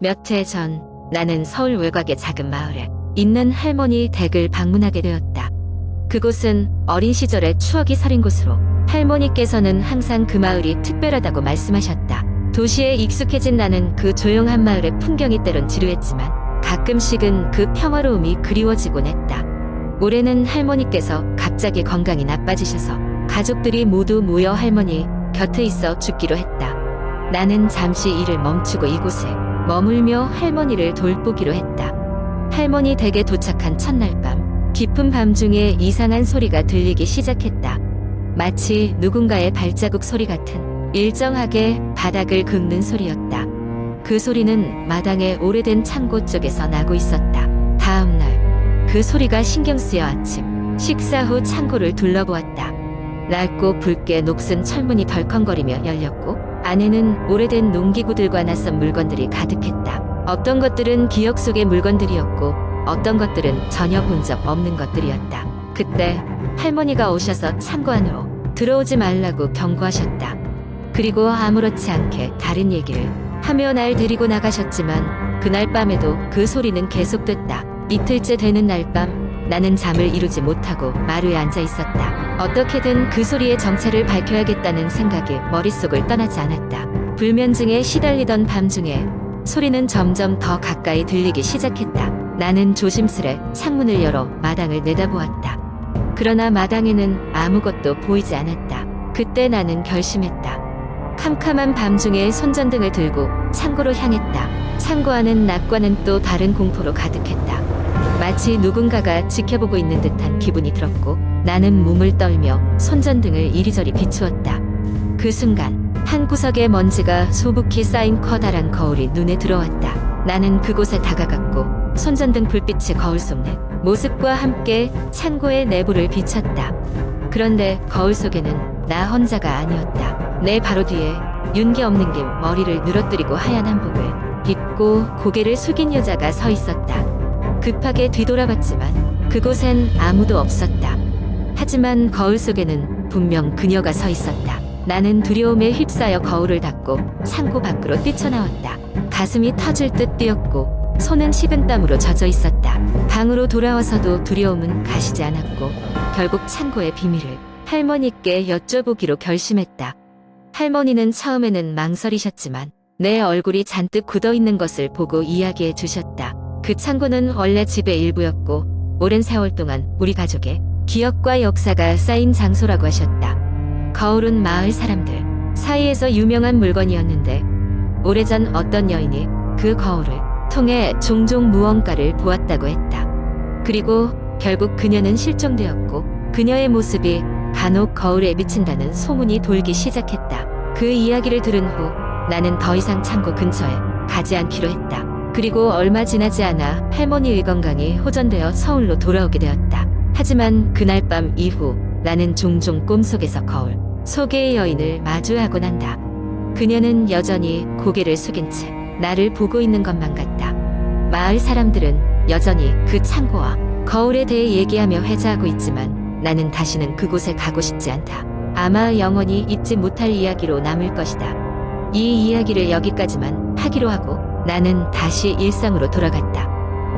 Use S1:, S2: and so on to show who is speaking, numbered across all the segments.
S1: 몇 해 전 나는 서울 외곽의 작은 마을에 있는 할머니 댁을 방문하게 되었다. 그곳은 어린 시절의 추억이 서린 곳으로 할머니께서는 항상 그 마을이 특별하다고 말씀하셨다. 도시에 익숙해진 나는 그 조용한 마을의 풍경이 때론 지루했지만 가끔씩은 그 평화로움이 그리워지곤 했다. 올해는 할머니께서 갑자기 건강이 나빠지셔서 가족들이 모두 모여 할머니 곁에 있어 죽기로 했다. 나는 잠시 일을 멈추고 이곳에 머물며 할머니를 돌보기로 했다. 할머니 댁에 도착한 첫날 밤, 깊은 밤중에 이상한 소리가 들리기 시작했다. 마치 누군가의 발자국 소리 같은 일정하게 바닥을 긁는 소리였다. 그 소리는 마당의 오래된 창고 쪽에서 나고 있었다. 다음 날 그 소리가 신경 쓰여 아침 식사 후 창고를 둘러보았다. 낡고 붉게 녹슨 철문이 덜컹거리며 열렸고 안에는 오래된 농기구들과 낯선 물건들이 가득했다. 어떤 것들은 기억 속의 물건들이었고 어떤 것들은 전혀 본 적 없는 것들이었다. 그때 할머니가 오셔서 창고 안으로 들어오지 말라고 경고하셨다. 그리고 아무렇지 않게 다른 얘기를 하며 날 데리고 나가셨지만 그날 밤에도 그 소리는 계속됐다. 이틀째 되는 날 밤 나는 잠을 이루지 못하고 마루에 앉아 있었다. 어떻게든 그 소리의 정체를 밝혀야겠다는 생각이 머릿속을 떠나지 않았다. 불면증에 시달리던 밤중에 소리는 점점 더 가까이 들리기 시작했다. 나는 조심스레 창문을 열어 마당을 내다보았다. 그러나 마당에는 아무것도 보이지 않았다. 그때 나는 결심했다. 캄캄한 밤중에 손전등을 들고 창고로 향했다. 창고 안은 낮과는 또 다른 공포로 가득했다. 마치 누군가가 지켜보고 있는 듯한 기분이 들었고 나는 몸을 떨며 손전등을 이리저리 비추었다. 그 순간 한 구석에 먼지가 수북히 쌓인 커다란 거울이 눈에 들어왔다. 나는 그곳에 다가갔고 손전등 불빛이 거울 속 내 모습과 함께 창고의 내부를 비췄다. 그런데 거울 속에는 나 혼자가 아니었다. 내 바로 뒤에 윤기 없는 길 머리를 늘어뜨리고 하얀 한복을 입고 고개를 숙인 여자가 서 있었다. 급하게 뒤돌아봤지만 그곳엔 아무도 없었다. 하지만 거울 속에는 분명 그녀가 서 있었다. 나는 두려움에 휩싸여 거울을 닫고 창고 밖으로 뛰쳐나왔다. 가슴이 터질 듯 뛰었고 손은 식은땀으로 젖어 있었다. 방으로 돌아와서도 두려움은 가시지 않았고 결국 창고의 비밀을 할머니께 여쭤보기로 결심했다. 할머니는 처음에는 망설이셨지만 내 얼굴이 잔뜩 굳어있는 것을 보고 이야기해 주셨다. 그 창고는 원래 집의 일부였고 오랜 세월 동안 우리 가족의 기억과 역사가 쌓인 장소라고 하셨다. 거울은 마을 사람들 사이에서 유명한 물건이었는데 오래전 어떤 여인이 그 거울을 통해 종종 무언가를 보았다고 했다. 그리고 결국 그녀는 실종되었고 그녀의 모습이 간혹 거울에 비친다는 소문이 돌기 시작했다. 그 이야기를 들은 후 나는 더 이상 창고 근처에 가지 않기로 했다. 그리고 얼마 지나지 않아 할머니의 건강이 호전되어 서울로 돌아오게 되었다. 하지만 그날 밤 이후 나는 종종 꿈속에서 거울 속의 여인을 마주하곤 한다. 그녀는 여전히 고개를 숙인 채 나를 보고 있는 것만 같다. 마을 사람들은 여전히 그 창고와 거울에 대해 얘기하며 회자하고 있지만 나는 다시는 그곳에 가고 싶지 않다. 아마 영원히 잊지 못할 이야기로 남을 것이다. 이 이야기를 여기까지만 하기로 하고 나는 다시 일상으로 돌아갔다.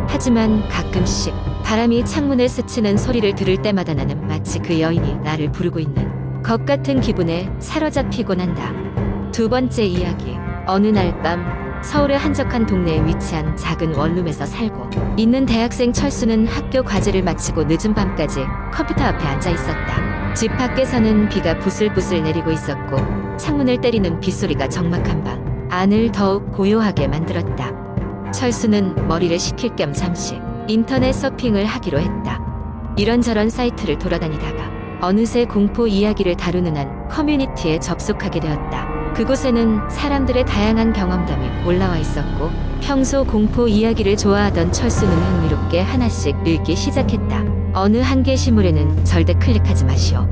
S1: 하지만 가끔씩 바람이 창문을 스치는 소리를 들을 때마다 나는 마치 그 여인이 나를 부르고 있는 것 같은 기분에 사로잡히곤 한다. 두 번째 이야기. 어느 날 밤 서울의 한적한 동네에 위치한 작은 원룸에서 살고 있는 대학생 철수는 학교 과제를 마치고 늦은 밤까지 컴퓨터 앞에 앉아 있었다. 집 밖에서는 비가 부슬부슬 내리고 있었고 창문을 때리는 빗소리가 적막한 밤 안을 더욱 고요하게 만들었다. 철수는 머리를 식힐 겸 잠시 인터넷 서핑을 하기로 했다. 이런저런 사이트를 돌아다니다가 어느새 공포 이야기를 다루는 한 커뮤니티에 접속하게 되었다. 그곳에는 사람들의 다양한 경험담이 올라와 있었고 평소 공포 이야기를 좋아하던 철수는 흥미롭게 하나씩 읽기 시작했다. 어느 한 게시물에는 절대 클릭하지 마시오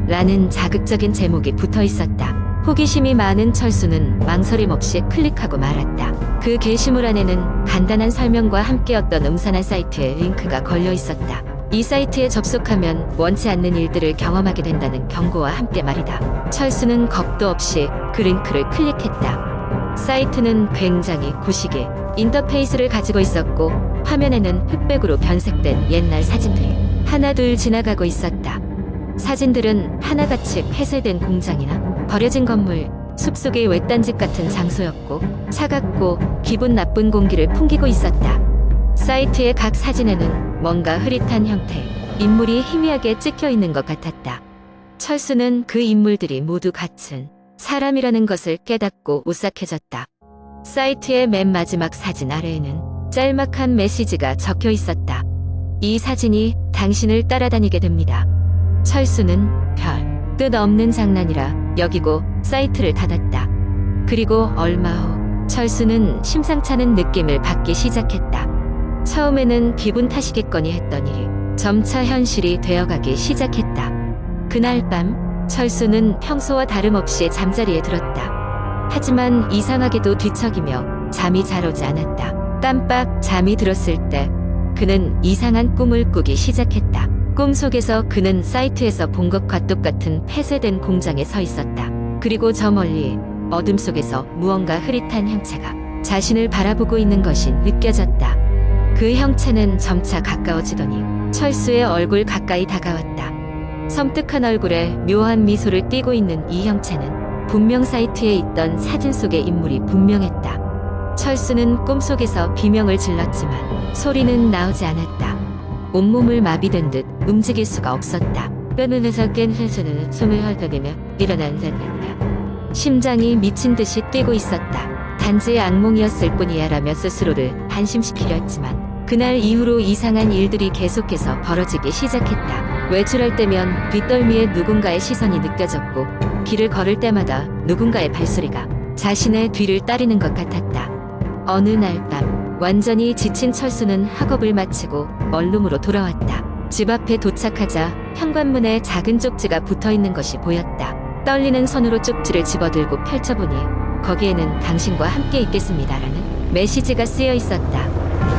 S1: 라는 자극적인 제목이 붙어 있었다. 호기심이 많은 철수는 망설임 없이 클릭하고 말았다. 그 게시물 안에는 간단한 설명과 함께 어떤 음산한 사이트에 링크가 걸려 있었다. 이 사이트에 접속하면 원치 않는 일들을 경험하게 된다는 경고와 함께 말이다. 철수는 겁도 없이 그 링크를 클릭했다. 사이트는 굉장히 구식의 인터페이스를 가지고 있었고 화면에는 흑백으로 변색된 옛날 사진들이 하나둘 지나가고 있었다. 사진들은 하나같이 폐쇄된 공장이나 버려진 건물, 숲속의 외딴 집 같은 장소였고 차갑고 기분 나쁜 공기를 풍기고 있었다. 사이트의 각 사진에는 뭔가 흐릿한 형태의 인물이 희미하게 찍혀 있는 것 같았다. 철수는 그 인물들이 모두 같은 사람이라는 것을 깨닫고 오싹해졌다. 사이트의 맨 마지막 사진 아래에는 짤막한 메시지가 적혀 있었다. 이 사진이 당신을 따라다니게 됩니다. 철수는 별 뜻 없는 장난이라 여기고 사이트를 닫았다. 그리고 얼마 후 철수는 심상찮은 느낌을 받기 시작했다. 처음에는 기분 탓이겠거니 했던 일이 점차 현실이 되어가기 시작했다. 그날 밤 철수는 평소와 다름없이 잠자리에 들었다. 하지만 이상하게도 뒤척이며 잠이 잘 오지 않았다. 깜빡 잠이 들었을 때 그는 이상한 꿈을 꾸기 시작했다. 꿈속에서 그는 사이트에서 본 것과 똑같은 폐쇄된 공장에 서 있었다. 그리고 저 멀리 어둠 속에서 무언가 흐릿한 형체가 자신을 바라보고 있는 것이 느껴졌다. 그 형체는 점차 가까워지더니 철수의 얼굴 가까이 다가왔다. 섬뜩한 얼굴에 묘한 미소를 띠고 있는 이 형체는 분명 사이트에 있던 사진 속의 인물이 분명했다. 철수는 꿈속에서 비명을 질렀지만 소리는 나오지 않았다. 온몸을 마비된 듯 움직일 수가 없었다. 뼈눈에서 깬 철수는 숨을 헐떡이며 일어난 듯했다. 심장이 미친 듯이 뛰고 있었다. 단지 악몽이었을 뿐이야라며 스스로를 안심시키려 했지만 그날 이후로 이상한 일들이 계속해서 벌어지기 시작했다. 외출할 때면 뒷덜미에 누군가의 시선이 느껴졌고 길을 걸을 때마다 누군가의 발소리가 자신의 뒤를 따르는 것 같았다. 어느 날 밤 완전히 지친 철수는 학업을 마치고 원룸으로 돌아왔다. 집 앞에 도착하자 현관문에 작은 쪽지가 붙어있는 것이 보였다. 떨리는 손으로 쪽지를 집어들고 펼쳐보니 거기에는 당신과 함께 있겠습니다라는 메시지가 쓰여 있었다.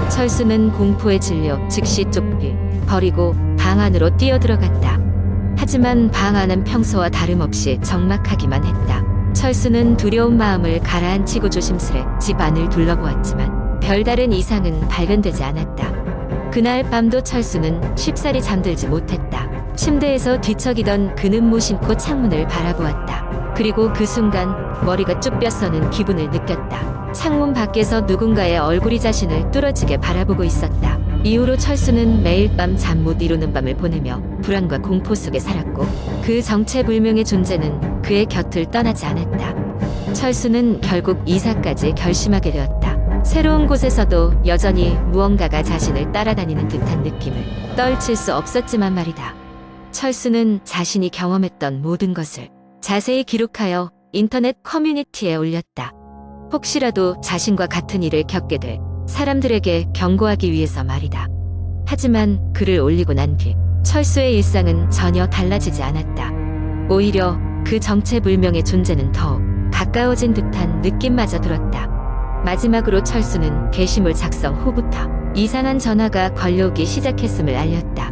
S1: 철수는 공포에 질려 즉시 쪽지 버리고 방 안으로 뛰어들어갔다. 하지만 방 안은 평소와 다름없이 적막하기만 했다. 철수는 두려운 마음을 가라앉히고 조심스레 집 안을 둘러보았지만 별다른 이상은 발견되지 않았다. 그날 밤도 철수는 쉽사리 잠들지 못했다. 침대에서 뒤척이던 그는 무심코 창문을 바라보았다. 그리고 그 순간 머리가 쭉 뼈서는 기분을 느꼈다. 창문 밖에서 누군가의 얼굴이 자신을 뚫어지게 바라보고 있었다. 이후로 철수는 매일 밤 잠 못 이루는 밤을 보내며 불안과 공포 속에 살았고 그 정체불명의 존재는 그의 곁을 떠나지 않았다. 철수는 결국 이사까지 결심하게 되었다. 새로운 곳에서도 여전히 무언가가 자신을 따라다니는 듯한 느낌을 떨칠 수 없었지만 말이다. 철수는 자신이 경험했던 모든 것을 자세히 기록하여 인터넷 커뮤니티에 올렸다. 혹시라도 자신과 같은 일을 겪게 될 사람들에게 경고하기 위해서 말이다. 하지만 글을 올리고 난 뒤 철수의 일상은 전혀 달라지지 않았다. 오히려 그 정체불명의 존재는 더욱 가까워진 듯한 느낌마저 들었다. 마지막으로 철수는 게시물 작성 후부터 이상한 전화가 걸려오기 시작했음을 알렸다.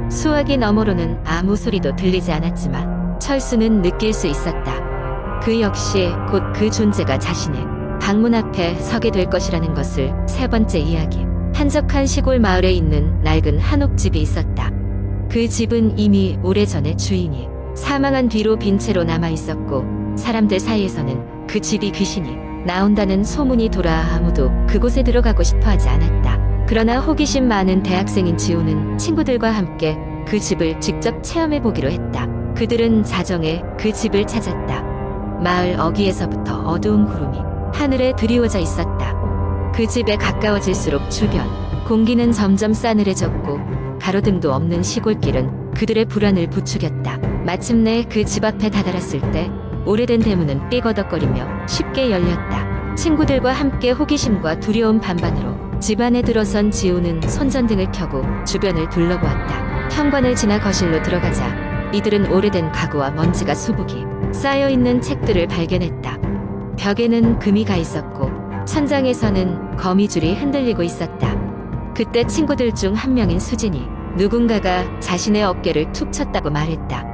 S1: 수화기 너머로는 아무 소리도 들리지 않았지만 철수는 느낄 수 있었다. 그 역시 곧 그 존재가 자신의 방문 앞에 서게 될 것이라는 것을. 세 번째 이야기. 한적한 시골 마을에 있는 낡은 한옥집이 있었다. 그 집은 이미 오래전에 주인이 사망한 뒤로 빈 채로 남아 있었고 사람들 사이에서는 그 집이 귀신이 나온다는 소문이 돌아 아무도 그곳에 들어가고 싶어 하지 않았다. 그러나 호기심 많은 대학생인 지호는 친구들과 함께 그 집을 직접 체험해 보기로 했다. 그들은 자정에 그 집을 찾았다. 마을 어귀에서부터 어두운 구름이 하늘에 드리워져 있었다. 그 집에 가까워질수록 주변 공기는 점점 싸늘해졌고 가로등도 없는 시골길은 그들의 불안을 부추겼다. 마침내 그 집 앞에 다다랐을 때 오래된 대문은 삐거덕거리며 쉽게 열렸다. 친구들과 함께 호기심과 두려움 반반으로 집 안에 들어선 지호는 손전등을 켜고 주변을 둘러보았다. 현관을 지나 거실로 들어가자 이들은 오래된 가구와 먼지가 수북이 쌓여있는 책들을 발견했다. 벽에는 금이 가 있었고 천장에서는 거미줄이 흔들리고 있었다. 그때 친구들 중 한 명인 수진이 누군가가 자신의 어깨를 툭 쳤다고 말했다.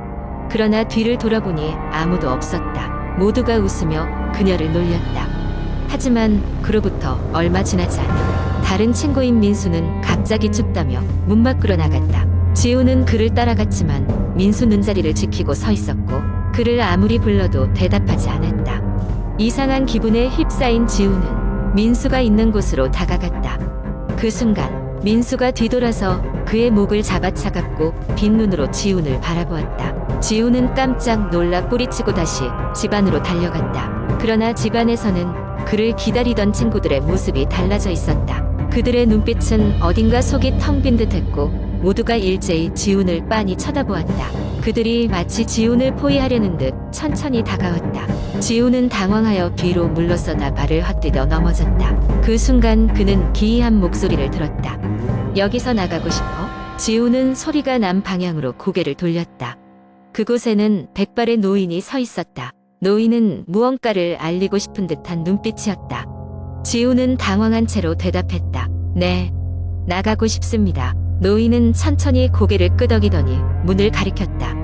S1: 그러나 뒤를 돌아보니 아무도 없었다. 모두가 웃으며 그녀를 놀렸다. 하지만 그로부터 얼마 지나지 않아 다른 친구인 민수는 갑자기 춥다며 문 밖으로 나갔다. 지우는 그를 따라갔지만 민수 눈자리를 지키고 서 있었고 그를 아무리 불러도 대답하지 않았다. 이상한 기분에 휩싸인 지우는 민수가 있는 곳으로 다가갔다. 그 순간 민수가 뒤돌아서 그의 목을 잡아 차갑고 빈 눈으로 지훈을 바라보았다. 지훈은 깜짝 놀라 뿌리치고 다시 집 안으로 달려갔다. 그러나 집 안에서는 그를 기다리던 친구들의 모습이 달라져 있었다. 그들의 눈빛은 어딘가 속이 텅 빈 듯했고 모두가 일제히 지훈을 빤히 쳐다보았다. 그들이 마치 지훈을 포위하려는 듯 천천히 다가왔다. 지훈은 당황하여 뒤로 물러서나 발을 헛디뎌 넘어졌다. 그 순간 그는 기이한 목소리를 들었다. 여기서 나가고 싶어? 지훈은 소리가 난 방향으로 고개를 돌렸다. 그곳에는 백발의 노인이 서 있었다. 노인은 무언가를 알리고 싶은 듯한 눈빛이었다. 지훈은 당황한 채로 대답했다. 네, 나가고 싶습니다. 노인은 천천히 고개를 끄덕이더니 문을 가리켰다.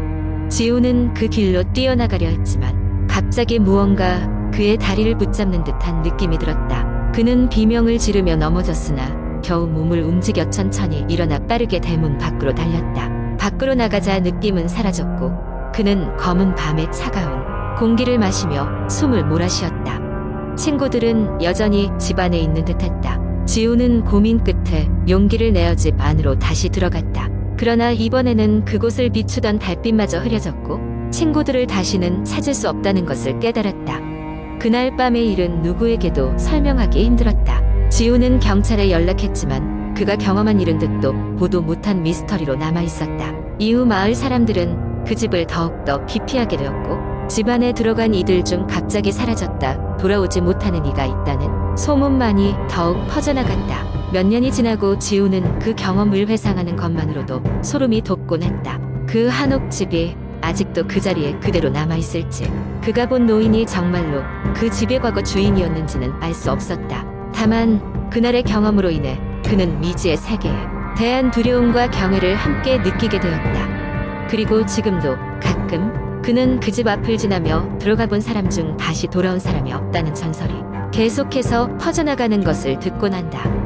S1: 지훈은 그 길로 뛰어나가려 했지만 갑자기 무언가 그의 다리를 붙잡는 듯한 느낌이 들었다. 그는 비명을 지르며 넘어졌으나 겨우 몸을 움직여 천천히 일어나 빠르게 대문 밖으로 달렸다. 밖으로 나가자 느낌은 사라졌고 그는 검은 밤의 차가운 공기를 마시며 숨을 몰아쉬었다. 친구들은 여전히 집 안에 있는 듯했다. 지우는 고민 끝에 용기를 내어 집 안으로 다시 들어갔다. 그러나 이번에는 그곳을 비추던 달빛마저 흐려졌고 친구들을 다시는 찾을 수 없다는 것을 깨달았다. 그날 밤의 일은 누구에게도 설명하기 힘들었다. 지우는 경찰에 연락했지만 그가 경험한 일은 듣도 보도 못한 미스터리로 남아있었다. 이후 마을 사람들은 그 집을 더욱더 기피하게 되었고 집 안에 들어간 이들 중 갑자기 사라졌다, 돌아오지 못하는 이가 있다는 소문만이 더욱 퍼져나갔다. 몇 년이 지나고 지우는 그 경험을 회상하는 것만으로도 소름이 돋곤 했다. 그 한옥집이 아직도 그 자리에 그대로 남아있을지, 그가 본 노인이 정말로 그 집의 과거 주인이었는지는 알 수 없었다. 다만 그날의 경험으로 인해 그는 미지의 세계에 대한 두려움과 경외를 함께 느끼게 되었다. 그리고 지금도 가끔 그는 그 집 앞을 지나며 들어가 본 사람 중 다시 돌아온 사람이 없다는 전설이 계속해서 퍼져나가는 것을 듣곤 한다.